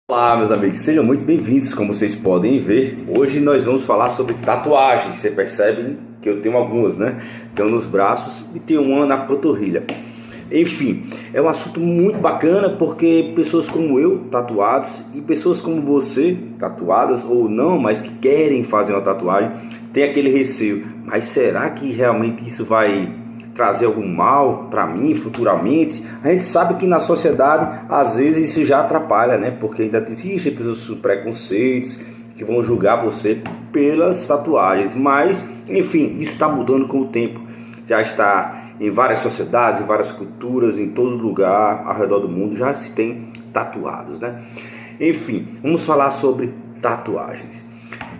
Olá, meus amigos, sejam muito bem-vindos. Como vocês podem ver, hoje nós vamos falar sobre tatuagens. Você percebe que eu tenho algumas, né? Tenho nos braços e tenho uma na panturrilha. Enfim, é um assunto muito bacana porque pessoas como eu, tatuados, e pessoas como você, tatuadas ou não, mas que querem fazer uma tatuagem, tem aquele receio. Mas será que realmente isso vai trazer algum mal para mim futuramente? A gente sabe que na sociedade às vezes isso já atrapalha, né? Porque ainda existem pessoas com preconceitos que vão julgar você pelas tatuagens, mas enfim, isso está mudando com o tempo. Já está em várias sociedades, em várias culturas, em todo lugar ao redor do mundo já se tem tatuados, né? Enfim, vamos falar sobre tatuagens.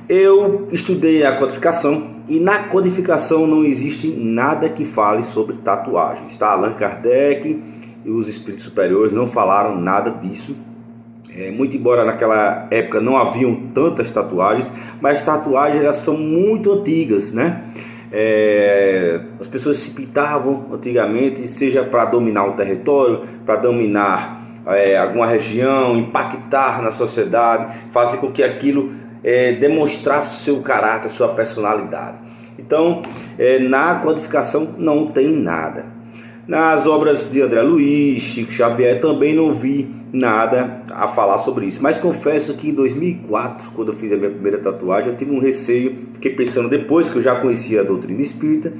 Eu estudei a codificação e na codificação não existe nada que fale sobre tatuagens, tá? Allan Kardec e os espíritos superiores não falaram nada disso. Muito embora naquela época não haviam tantas tatuagens, mas tatuagens elas são muito antigas, né? As pessoas se pintavam antigamente, seja para dominar um território, para dominar alguma região, impactar na sociedade, fazer com que aquilo demonstrasse seu caráter, sua personalidade. Então, na codificação não tem nada. Nas obras de André Luiz, Chico Xavier, também não vi nada a falar sobre isso. Mas confesso que em 2004, quando eu fiz a minha primeira tatuagem, eu tive um receio. Fiquei pensando depois que eu já conhecia a doutrina espírita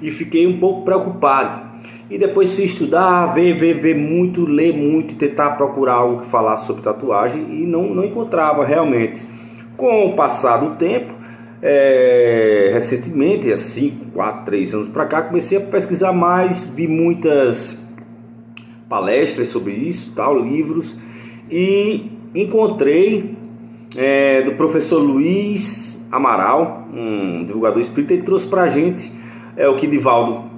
e fiquei um pouco preocupado. E depois fui estudar, ver muito, ler muito e tentar procurar algo que falasse sobre tatuagem e não encontrava realmente. Com o passar do tempo, recentemente, há 5, 4, 3 anos para cá, comecei a pesquisar mais, vi muitas palestras sobre isso, livros, e encontrei do professor Luiz Amaral, um divulgador espírita, e trouxe para a gente o que Divaldo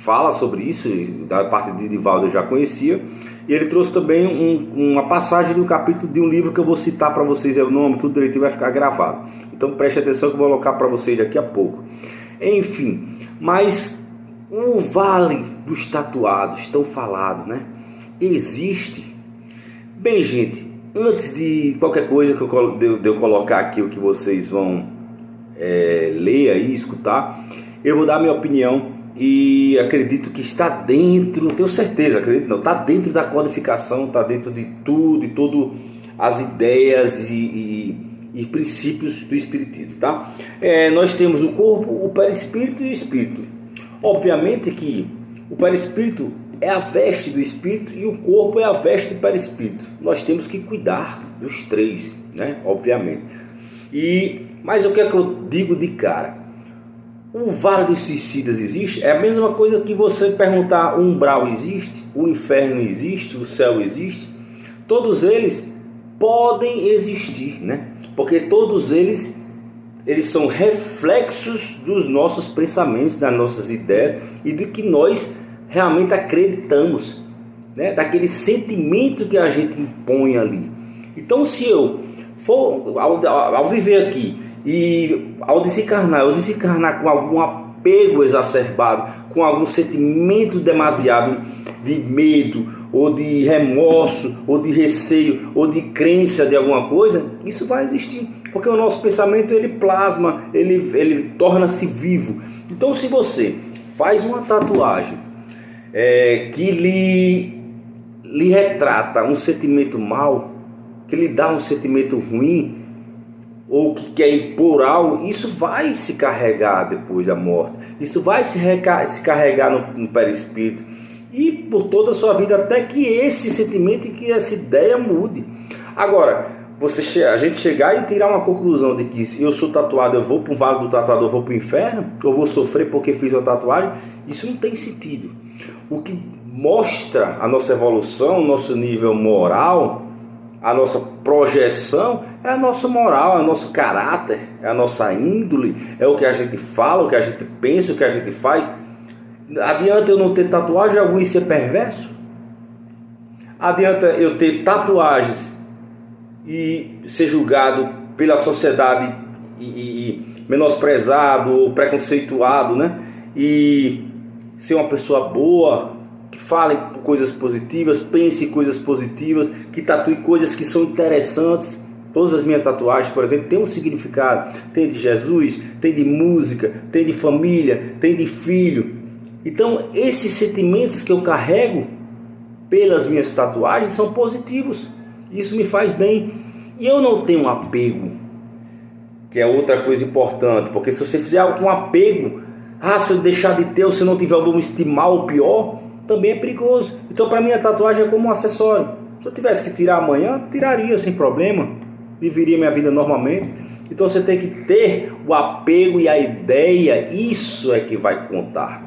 fala sobre isso. Da parte de Divaldo eu já conhecia, e ele trouxe também uma passagem do capítulo de um livro que eu vou citar para vocês, o nome, tudo direitinho vai ficar gravado. Então preste atenção que eu vou colocar para vocês daqui a pouco. Enfim, mas o vale dos tatuados, tão falado, né? Existe? Bem, gente, antes de qualquer coisa de eu colocar aqui o que vocês vão ler aí, escutar, eu vou dar minha opinião. E acredito que está dentro, tenho certeza, acredito não, está dentro da codificação, está dentro de tudo, de todas as ideias e princípios do espiritismo, tá? Nós temos o corpo, o perispírito e o espírito. Obviamente que o perispírito é a veste do espírito e o corpo é a veste do perispírito. Nós temos que cuidar dos três, né? Obviamente. Mas o que é que eu digo de cara? O vale dos suicidas existe? É a mesma coisa que você perguntar: o umbral existe? O inferno existe? O céu existe? Todos eles podem existir, né? Porque todos eles são reflexos dos nossos pensamentos, das nossas ideias e do que nós realmente acreditamos, né? Daquele sentimento que a gente impõe ali. Então, se eu for ao viver aqui e ao desencarnar, eu desencarnar com algum apego exacerbado, com algum sentimento demasiado de medo, ou de remorso, ou de receio, ou de crença de alguma coisa, isso vai existir. Porque o nosso pensamento, ele plasma, ele torna-se vivo. Então, se você faz uma tatuagem que lhe retrata um sentimento mau, que lhe dá um sentimento ruim, ou que quer impor algo, isso vai se carregar depois da morte, isso vai se carregar no perispírito e por toda a sua vida, até que esse sentimento e que essa ideia mude. Agora, a gente chegar e tirar uma conclusão de que eu sou tatuado, eu vou para o vale do tatuador, eu vou para o inferno, eu vou sofrer porque fiz uma tatuagem, isso não tem sentido. O que mostra a nossa evolução, o nosso nível moral, a nossa projeção, é a nossa moral, é o nosso caráter, é a nossa índole, é o que a gente fala, o que a gente pensa, o que a gente faz. Adianta eu não ter tatuagem alguma e ser perverso? Adianta eu ter tatuagens e ser julgado pela sociedade e menosprezado ou preconceituado, né? E ser uma pessoa boa, que fale coisas positivas, pense em coisas positivas, que tatue coisas que são interessantes. Todas as minhas tatuagens, por exemplo, têm um significado. Tem de Jesus, tem de música, tem de família, tem de filho. Então, esses sentimentos que eu carrego pelas minhas tatuagens são positivos. Isso me faz bem. E eu não tenho apego, que é outra coisa importante. Porque se você fizer algo com apego, se eu deixar de ter ou se eu não tiver, eu vou me estimar ou pior, também é perigoso. Então, para mim, a tatuagem é como um acessório. Se eu tivesse que tirar amanhã, tiraria sem problema. Viveria minha vida normalmente. Então você tem que ter o apego e a ideia. Isso é que vai contar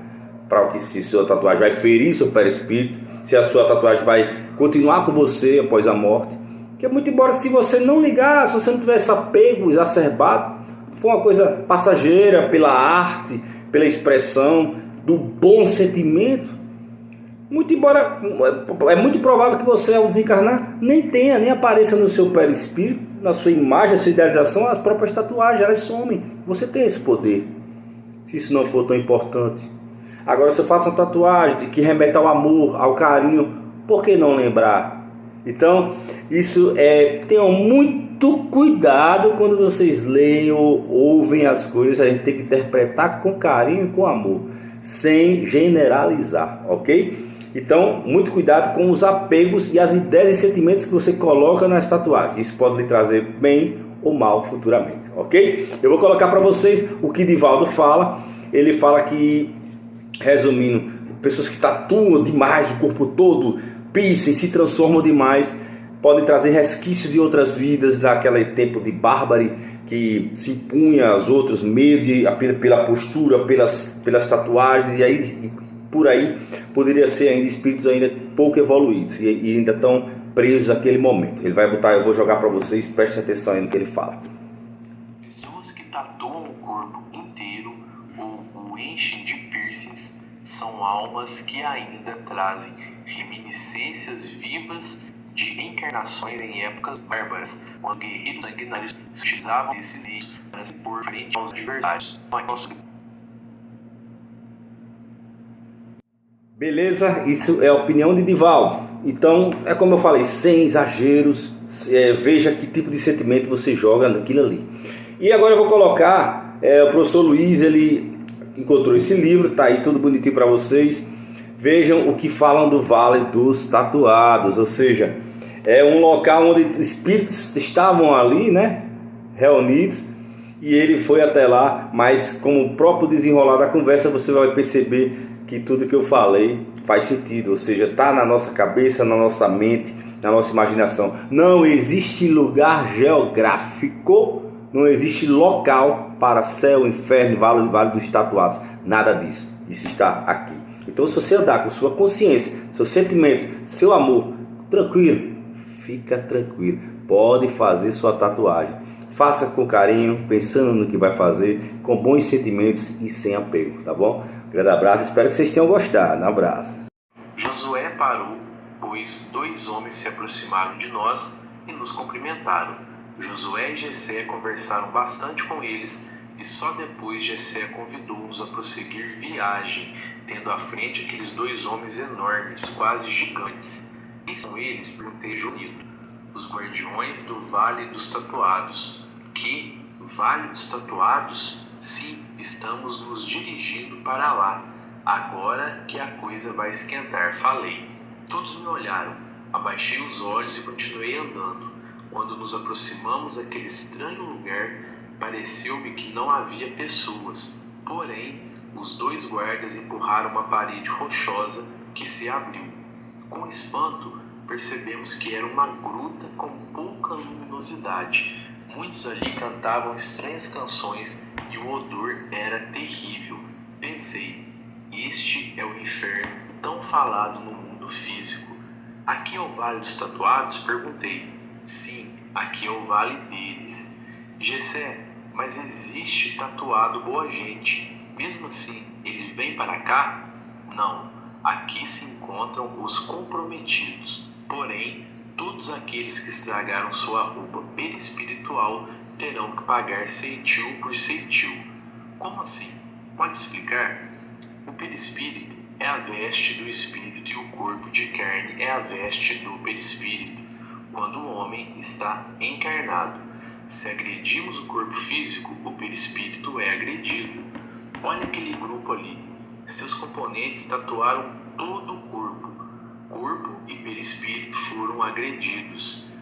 para o que se sua tatuagem vai ferir seu perispírito, se a sua tatuagem vai continuar com você após a morte. Porque muito embora, se você não ligar, se você não tiver esse apego exacerbado, for uma coisa passageira, pela arte, pela expressão do bom sentimento, muito embora é muito provável que você, ao desencarnar, nem apareça no seu perispírito, na sua imagem, na sua idealização, as próprias tatuagens, elas somem. Você tem esse poder, se isso não for tão importante. Agora, se eu faço uma tatuagem que remete ao amor, ao carinho, por que não lembrar? Então, isso tenham muito cuidado quando vocês leem ou ouvem as coisas. A gente tem que interpretar com carinho e com amor, sem generalizar, ok? Então, muito cuidado com os apegos e as ideias e sentimentos que você coloca nas tatuagens. Isso pode lhe trazer bem ou mal futuramente, ok? Eu vou colocar para vocês o que Divaldo fala. Ele fala que, resumindo, pessoas que tatuam demais o corpo todo, piercing, se transformam demais, podem trazer resquícios de outras vidas, daquele tempo de bárbaro que se impunha aos outros, medo pela postura, pelas tatuagens, e aí por aí poderia ser ainda espíritos ainda pouco evoluídos e ainda estão presos àquele momento. Ele vai botar, eu vou jogar para vocês, prestem atenção aí no que ele fala. Pessoas que tatuam o corpo inteiro ou o enchem de piercings são almas que ainda trazem reminiscências vivas de encarnações em épocas bárbaras, quando guerreiros sanguinários se utilizavam desses meios por frente aos adversários. Beleza? Isso é a opinião de Divaldo. Então, é como eu falei, sem exageros, veja que tipo de sentimento você joga naquilo ali. E agora eu vou colocar, o professor Luiz, ele encontrou esse livro, tá aí tudo bonitinho para vocês. Vejam o que falam do Vale dos Tatuados, ou seja, é um local onde espíritos estavam ali, né, reunidos, e ele foi até lá, mas com o próprio desenrolar da conversa você vai perceber que tudo que eu falei faz sentido, ou seja, está na nossa cabeça, na nossa mente, na nossa imaginação. Não existe lugar geográfico, não existe local para céu, inferno, vale dos tatuados, nada disso. Isso está aqui. Então, se você andar com sua consciência, seu sentimento, seu amor, tranquilo, fica tranquilo, pode fazer sua tatuagem. Faça com carinho, pensando no que vai fazer, com bons sentimentos e sem apego, tá bom? Grande abraço, espero que vocês tenham gostado. Um abraço. Josué parou, pois 2 homens se aproximaram de nós e nos cumprimentaram. Josué e Jessé conversaram bastante com eles e só depois Jessé convidou-nos a prosseguir viagem, tendo à frente aqueles 2 homens enormes, quase gigantes. Quem são eles? Perguntei Junito. Os guardiões do Vale dos Tatuados. Que Vale dos Tatuados? Sim, estamos nos dirigindo para lá. Agora que a coisa vai esquentar, falei. Todos me olharam. Abaixei os olhos e continuei andando. Quando nos aproximamos daquele estranho lugar, pareceu-me que não havia pessoas. Porém, os 2 guardas empurraram uma parede rochosa que se abriu. Com espanto, percebemos que era uma gruta com pouca luminosidade. Muitos ali cantavam estranhas canções e o odor era terrível. Pensei, este é o inferno tão falado no mundo físico. Aqui é o Vale dos Tatuados? Perguntei. Sim, aqui é o Vale deles. Jessé, mas existe tatuado boa gente. Mesmo assim, eles vêm para cá? Não, aqui se encontram os comprometidos. Porém, todos aqueles que estragaram sua roupa perispiritual terão que pagar ceitil por ceitil. Como assim? Pode explicar? O perispírito é a veste do espírito e o corpo de carne é a veste do perispírito, quando o homem está encarnado. Se agredimos o corpo físico, o perispírito é agredido. Olha aquele grupo ali. Seus componentes tatuaram todo o corpo. Corpo e perispírito foram agredidos.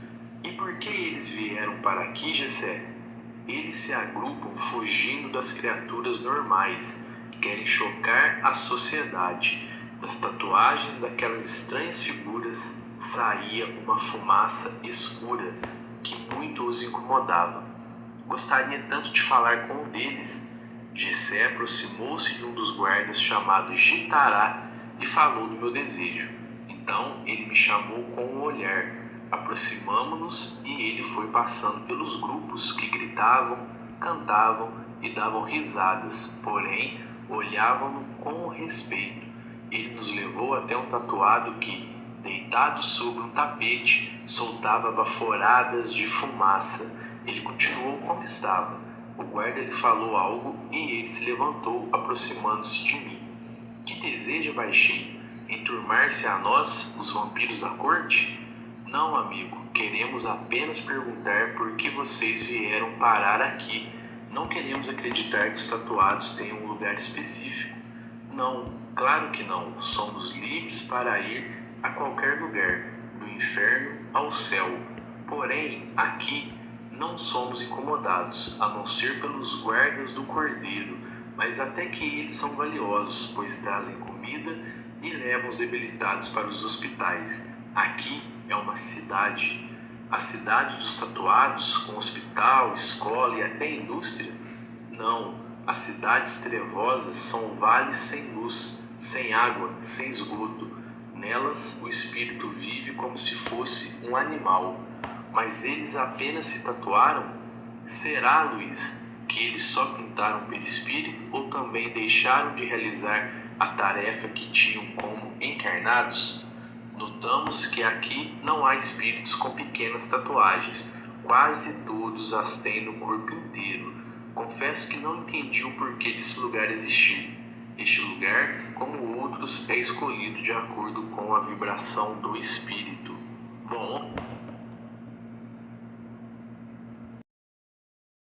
E por que eles vieram para aqui, Jessé? Eles se agrupam fugindo das criaturas normais, querem chocar a sociedade. Das tatuagens daquelas estranhas figuras saía uma fumaça escura que muito os incomodava. Gostaria tanto de falar com um deles. Jessé aproximou-se de um dos guardas chamado Gitará e falou do meu desejo. Então ele me chamou com um olhar. Aproximamo-nos e ele foi passando pelos grupos que gritavam, cantavam e davam risadas, porém olhavam-no com respeito. Ele nos levou até um tatuado que, deitado sobre um tapete, soltava baforadas de fumaça. Ele continuou como estava. O guarda lhe falou algo e ele se levantou, aproximando-se de mim. Que deseja, baixinho? Enturmar-se a nós, os vampiros da corte? Não, amigo, queremos apenas perguntar por que vocês vieram parar aqui. Não queremos acreditar que os tatuados tenham um lugar específico. Não, claro que não. Somos livres para ir a qualquer lugar, do inferno ao céu. Porém, aqui não somos incomodados, a não ser pelos guardas do cordeiro, mas até que eles são valiosos, pois trazem comida e levam os debilitados para os hospitais. Aqui é uma cidade. A cidade dos tatuados, com hospital, escola e até indústria? Não, as cidades trevosas são vales sem luz, sem água, sem esgoto. Nelas o espírito vive como se fosse um animal. Mas eles apenas se tatuaram? Será, Luiz, que eles só pintaram o perispírito ou também deixaram de realizar a tarefa que tinham como encarnados? Notamos que aqui não há espíritos com pequenas tatuagens. Quase todos as têm no corpo inteiro. Confesso que não entendi o porquê desse lugar existir. Este lugar, como outros, é escolhido de acordo com a vibração do espírito. Bom,